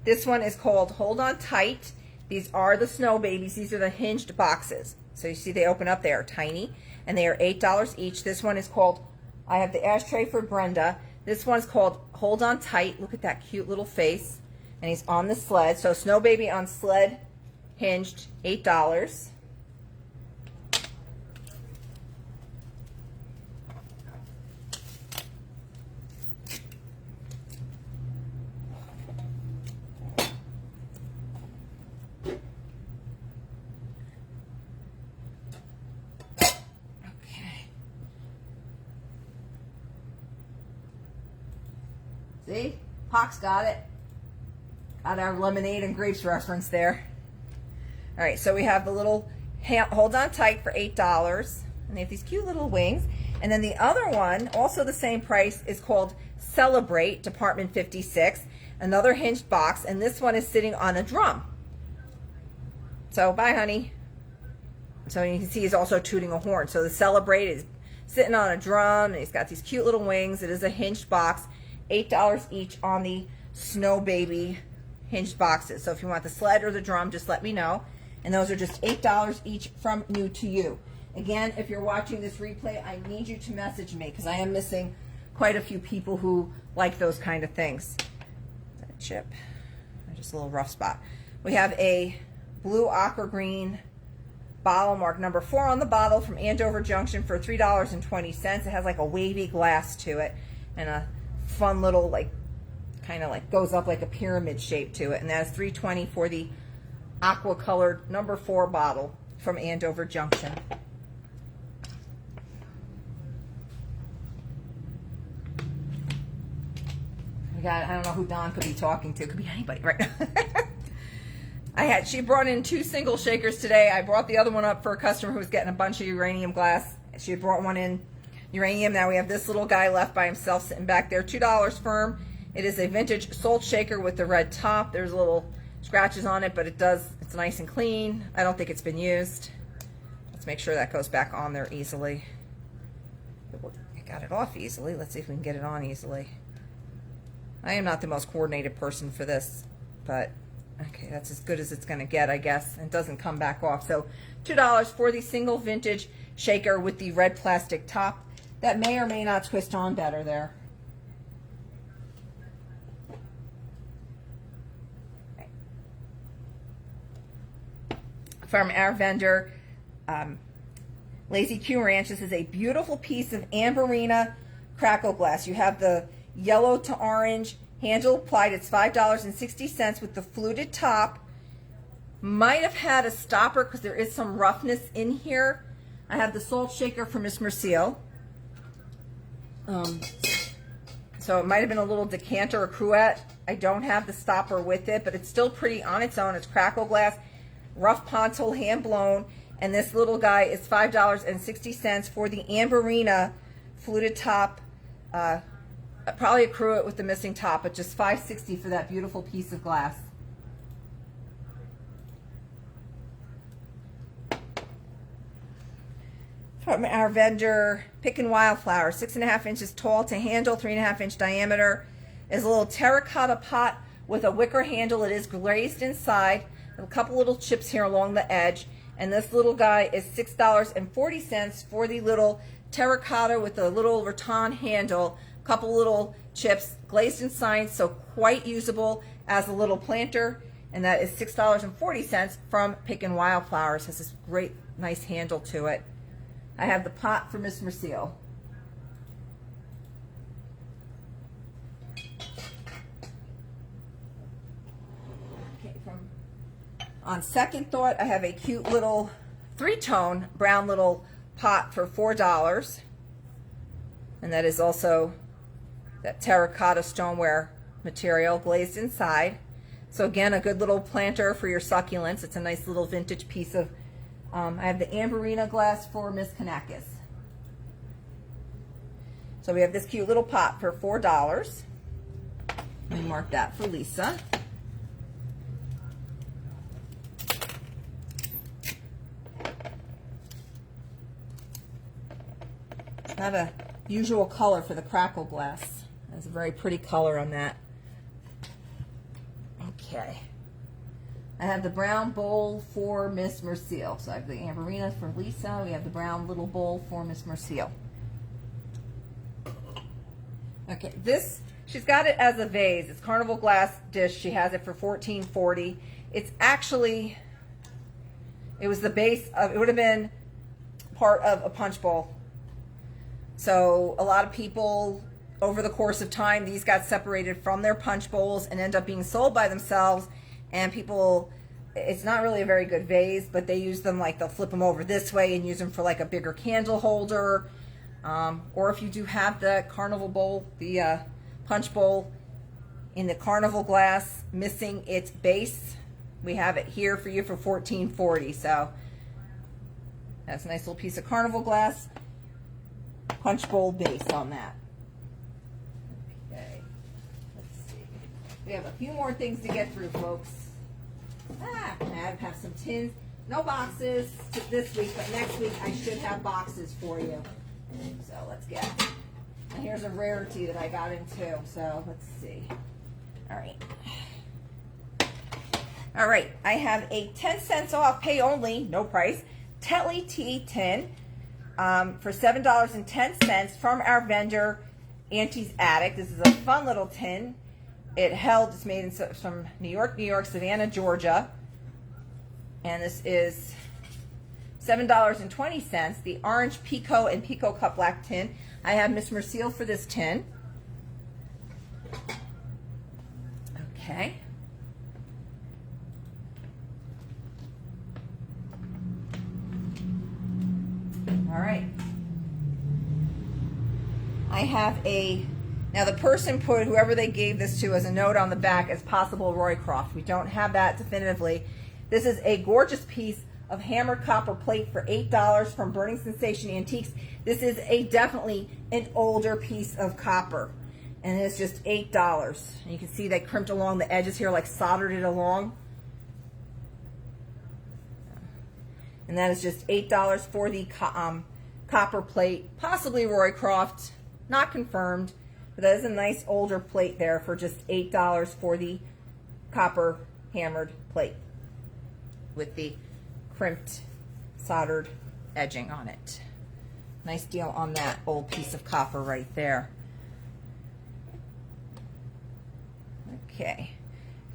This one is called Hold On Tight. These are the snow babies. These are the hinged boxes. So you see they open up, they are tiny, and they are $8 each. This one is called, I have the ashtray for Brenda. This one's called Hold On Tight. Look at that cute little face. And he's on the sled. So Snow Baby on sled, hinged, $8. See? Pox got it. Got our lemonade and grapes reference there. All right, so we have the little Hold On Tight for $8. And they have these cute little wings. And then the other one, also the same price, is called Celebrate, Department 56. Another hinged box. And this one is sitting on a drum. So, bye, honey. So you can see he's also tooting a horn. So the Celebrate is sitting on a drum. And he's got these cute little wings. It is a hinged box. $8 each on the Snow Baby hinged boxes. So if you want the sled or the drum, just let me know. And those are just $8 each from New to You. Again, if you're watching this replay, I need you to message me because I am missing quite a few people who like those kind of things. Is that a chip? Or just a little rough spot. We have a blue aqua green bottle mark number 4 on the bottle from Andover Junction for $3.20. It has like a wavy glass to it and a fun little, like, kind of like goes up like a pyramid shape to it, and that's $3.20 for the aqua colored number 4 bottle from Andover Junction. We got, I don't know who Dawn could be talking to. Could be anybody right now. She brought in 2 single shakers today. I brought the other one up for a customer who was getting a bunch of uranium glass. She had brought one in uranium. Now we have this little guy left by himself sitting back there. $2 firm. It is a vintage salt shaker with the red top. There's little scratches on it, but it's nice and clean. I don't think it's been used. Let's make sure that goes back on there easily. I got it off easily. Let's see if we can get it on easily. I am not the most coordinated person for this, but okay, that's as good as it's going to get, I guess. It doesn't come back off. So $2 for the single vintage shaker with the red plastic top. That may or may not twist on better there. From our vendor, Lazy Q Ranch, this is a beautiful piece of Amberina crackle glass. You have the yellow to orange Handle applied, it's $5.60 with the fluted top. Might have had a stopper because there is some roughness in here. I have the salt shaker for Miss Merciel. So it might have been a little decanter or cruet. I don't have the stopper with it, but it's still pretty on its own. It's crackle glass, rough pontil, hand blown, and this little guy is $5.60 for the Amberina fluted top. Probably a cruet with the missing top, but just $5.60 for that beautiful piece of glass. From our vendor, Pick and Wildflower, 6.5 inches tall to handle, 3.5 inch diameter. Is a little terracotta pot with a wicker handle. It is glazed inside. A couple little chips here along the edge. And this little guy is $6.40 for the little terracotta with a little rattan handle. A couple little chips glazed inside, so quite usable as a little planter. And that is $6.40 from Pick and Wildflowers. Has this great, nice handle to it. I have the pot for Miss Merciel. Okay, on second thought, I have a cute little 3-tone brown little pot for $4. And that is also that terracotta stoneware material glazed inside. So again, a good little planter for your succulents. It's a nice little vintage piece of I have the Amberina glass for Miss Kanakis. So we have this cute little pot for $4. Let me mark that for Lisa. It's not a usual color for the crackle glass. There's a very pretty color on that. Okay. I have the brown bowl for Miss Merciel. So I have the Amberina for Lisa. We have the brown little bowl for Miss Merciel. Okay, this, she's got it as a vase. It's carnival glass dish. She has it for $14.40. It's actually, it was the base of, it would have been part of a punch bowl. So a lot of people, over the course of time, these got separated from their punch bowls and end up being sold by themselves. And people, it's not really a very good vase, but they use them like they'll flip them over this way and use them for like a bigger candle holder. Or if you do have the carnival bowl, the punch bowl in the carnival glass, missing its base, we have it here for you for $14.40. So that's a nice little piece of carnival glass, punch bowl base on that. Okay, let's see. We have a few more things to get through, folks. I have some tins. No boxes this week, but next week I should have boxes for you. So let's get it. And here's a rarity that I got into. So let's see. All right. All right. I have a 10 cents off, pay only, no price, Tetley tea tin for $7.10 from our vendor, Auntie's Attic. This is a fun little tin. It's made from New York, Savannah, Georgia. And this is $7.20. The orange Pico and Pico Cup black tin. I have Miss Merciel for this tin. Okay. All right. I have now the person put whoever they gave this to as a note on the back as possible Roycroft. We don't have that definitively. This is a gorgeous piece of hammered copper plate for $8 from Burning Sensation Antiques. This is definitely an older piece of copper, and it's just $8. And you can see they crimped along the edges here, like soldered it along. And that is just $8 for the copper plate, possibly Roycroft, not confirmed, but that is a nice older plate there for just $8 for the copper hammered plate with the crimped soldered edging on it. Nice deal on that old piece of copper right there. Okay,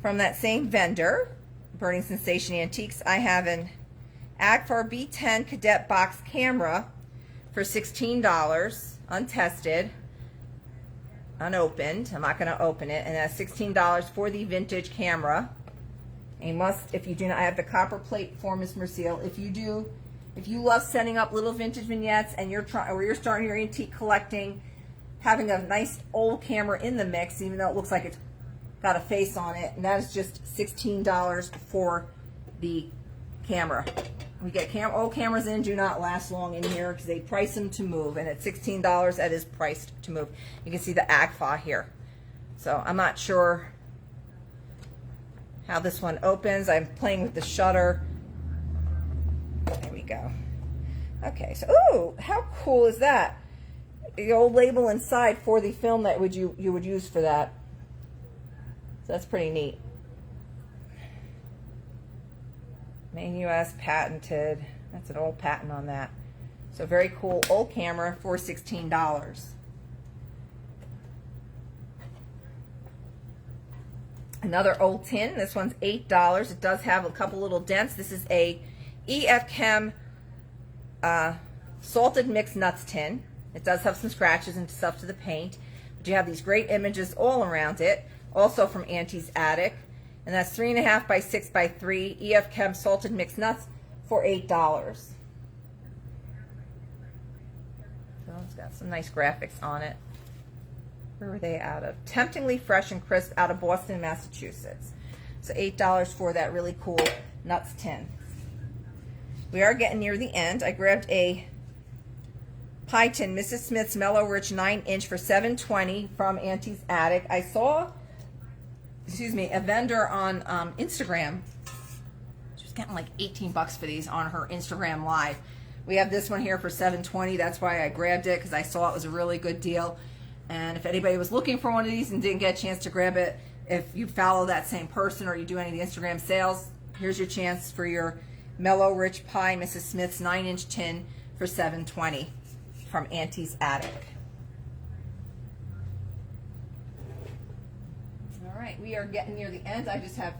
from that same vendor, Burning Sensation Antiques, I have an Agfar B10 Cadet Box camera for $16, untested. unopened. I'm not going to open it. And that's $16 for the vintage camera. And you must, if you do not have the copper plate form is seal. If you love setting up little vintage vignettes and you're starting your antique collecting, having a nice old camera in the mix, even though it looks like it's got a face on it, and that is just $16 for the camera. We get old cameras in, do not last long in here because they price them to move, and at $16 that is priced to move. You can see the AGFA here. So I'm not sure how this one opens. I'm playing with the shutter. There we go. Okay, so ooh, how cool is that? The old label inside for the film that you would use for that. So that's pretty neat. Made US, patented. That's an old patent on that. So very cool old camera for $16. Another old tin. This one's $8. It does have a couple little dents. This is a EF Chem salted mixed nuts tin. It does have some scratches and stuff to the paint, but you have these great images all around it, also from Auntie's Attic. And that's 3.5 by 6 by 3 EF Chem salted mixed nuts for $8. So it's got some nice graphics on it. Where were they out of? Temptingly fresh and crisp out of Boston, Massachusetts. So $8 for that really cool nuts tin. We are getting near the end. I grabbed a pie tin, Mrs. Smith's Mellow Rich 9-inch for $7.20 from Auntie's Attic. I saw, a vendor on Instagram. She was getting like 18 bucks for these on her Instagram Live. We have this one here for $7.20. That's why I grabbed it, because I saw it was a really good deal. And if anybody was looking for one of these and didn't get a chance to grab it, if you follow that same person or you do any of the Instagram sales, here's your chance for your Mellow Rich Pie Mrs. Smith's 9-inch tin for $7.20 from Auntie's Attic. All right, we are getting near the end. I just have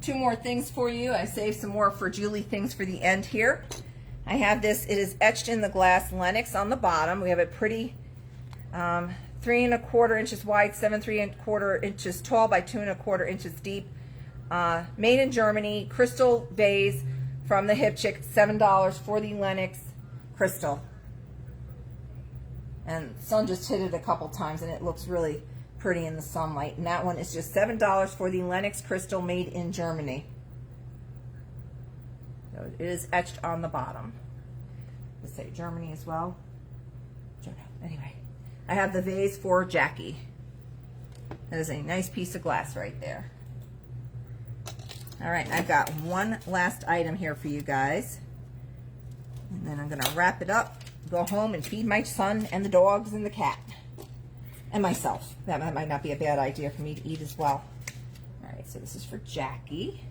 2 more things for you. I saved some more for Julie things for the end here. I have this. It is etched in the glass Lenox on the bottom. We have a pretty 3¼ inches wide, 7¾ inches tall by 2¼ inches deep. Made in Germany, crystal vase from the Hip Chick, $7 for the Lenox crystal. And sun just hit it a couple times and it looks really pretty in the sunlight. And that one is just $7 for the Lenox crystal made in Germany. So it is etched on the bottom. Let's say Germany as well. Anyway, I have the vase for Jackie. That is a nice piece of glass right there. All right, I've got one last item here for you guys. And then I'm going to wrap it up, go home and feed my son and the dogs and the cat. And myself. That might not be a bad idea for me to eat as well. All right, so this is for Jackie.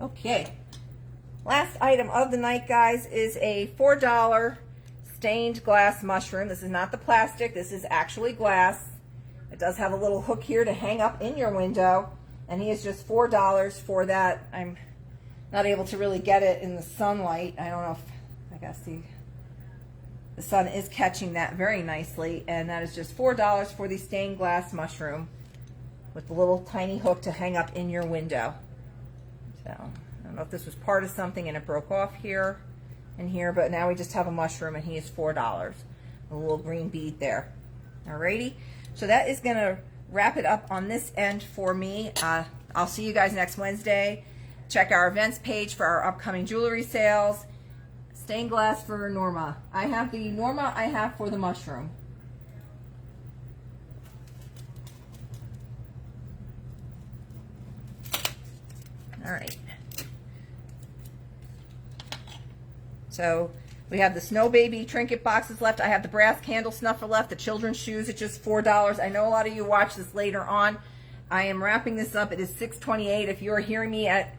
Okay. Last item of the night, guys, is a $4 stained glass mushroom. This is not the plastic. This is actually glass. It does have a little hook here to hang up in your window. And he is just $4 for that. I'm not able to really get it in the sunlight. I don't know if, I guess the sun is catching that very nicely. And that is just $4 for the stained glass mushroom with the little tiny hook to hang up in your window. So I don't know if this was part of something and it broke off here and here, but now we just have a mushroom and he is $4. A little green bead there. Alrighty, so that is going to wrap it up on this end for me. I'll see you guys next Wednesday. Check our events page for our upcoming jewelry sales. Stained glass for Norma. I have the Norma I have for the mushroom. All right. So we have the Snow Baby trinket boxes left. I have the brass candle snuffer left. The children's shoes at just $4. I know a lot of you watch this later on. I am wrapping this up. It is 6:28. If you're hearing me at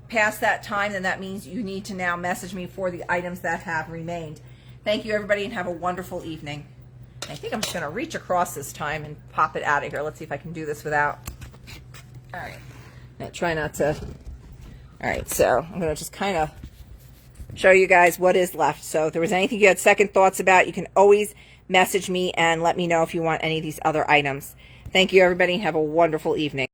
past that time, then that means you need to now message me for the items that have remained. Thank you, everybody, and have a wonderful evening. I think I'm just going to reach across this time and pop it out of here. Let's see if I can do this without. All right. Now try not to. All right, so I'm going to just kind of show you guys what is left. So if there was anything you had second thoughts about, you can always message me and let me know if you want any of these other items. Thank you, everybody. Have a wonderful evening.